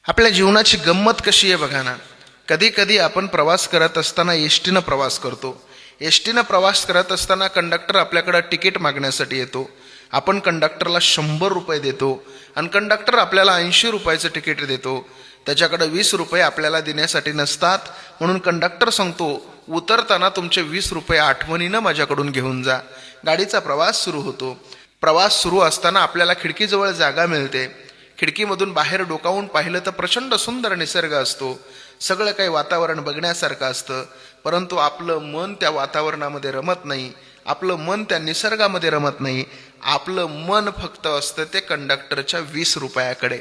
आपल्या जीवनाची गंमत कशी आहे बघा ना. कधी कधी आपण प्रवास करत असताना एसटीनं प्रवास करतो. एसटीनं प्रवास करत असताना कंडक्टर आपल्याकडं तिकीट मागण्यासाठी येतो. आपण कंडक्टरला 100 रुपये देतो आणि कंडक्टर आपल्याला 80 रुपयाचं तिकीट देतो. त्याच्याकडे 20 रुपये आपल्याला देण्यासाठी नसतात, म्हणून कंडक्टर सांगतो, उतरताना तुमचे 20 रुपये आठवणीनं माझ्याकडून घेऊन जा. गाडीचा प्रवास सुरू होतो. प्रवास सुरू असताना आपल्याला खिडकीजवळ जागा मिळते. खिडकीमधून बाहेर डोकावून पाहिलं तर प्रचंड सुंदर निसर्ग असतो. सगळं काही वातावरण बघण्यासारखं असतं. परंतु आपलं मन त्या वातावरणामध्ये रमत नाही, आपलं मन त्या निसर्गामध्ये रमत नाही. आपलं मन फक्त असतं ते कंडक्टरच्या 20 रुपयाकडे.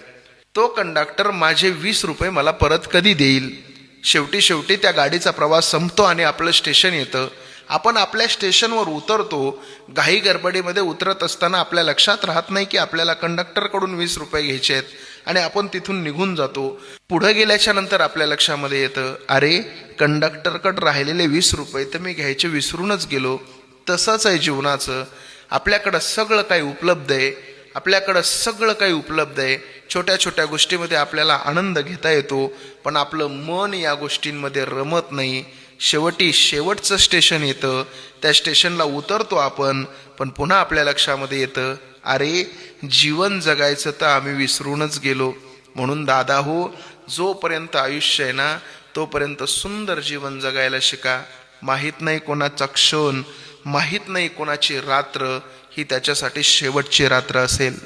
तो कंडक्टर माझे 20 रुपये मला परत कधी देईल. शेवटी त्या गाडीचा प्रवास संपतो आणि आपलं स्टेशन येतं. आपण आपल्या स्टेशनवर उतरतो. घाई गडबडीमध्ये उतरत असताना आपल्या लक्षात राहत नाही की आपल्याला कंडक्टरकडून 20 रुपये घ्यायचे आहेत आणि आपण तिथून निघून जातो. पुढे गेल्याच्या नंतर आपल्या लक्षामध्ये येतं, अरे कंडक्टरकडे राहिलेले 20 रुपये तर मी घ्यायचे विसरूनच गेलो. तसंच आहे जीवनाचं. आपल्याकडं सगळं काही उपलब्ध आहे, आपल्याकडं सगळं काही उपलब्ध आहे. छोट्या छोट्या गोष्टीमध्ये आपल्याला आनंद घेता येतो, पण आपलं मन या गोष्टींमध्ये रमत नाही. शेवटचं स्टेशन येतं. त्या स्टेशनला उतरतो आपण, पण पुन्हा आपल्या लक्षामध्ये येतं, अरे जीवन जगायचं तर आम्ही विसरूनच गेलो. म्हणून दादा हो, जोपर्यंत आयुष्य आहे ना तोपर्यंत सुंदर जीवन जगायला शिका. माहीत नाही कोणाचा क्षण, माहीत नाही कोणाची रात्र ही त्याच्यासाठी शेवटची रात्र असेल.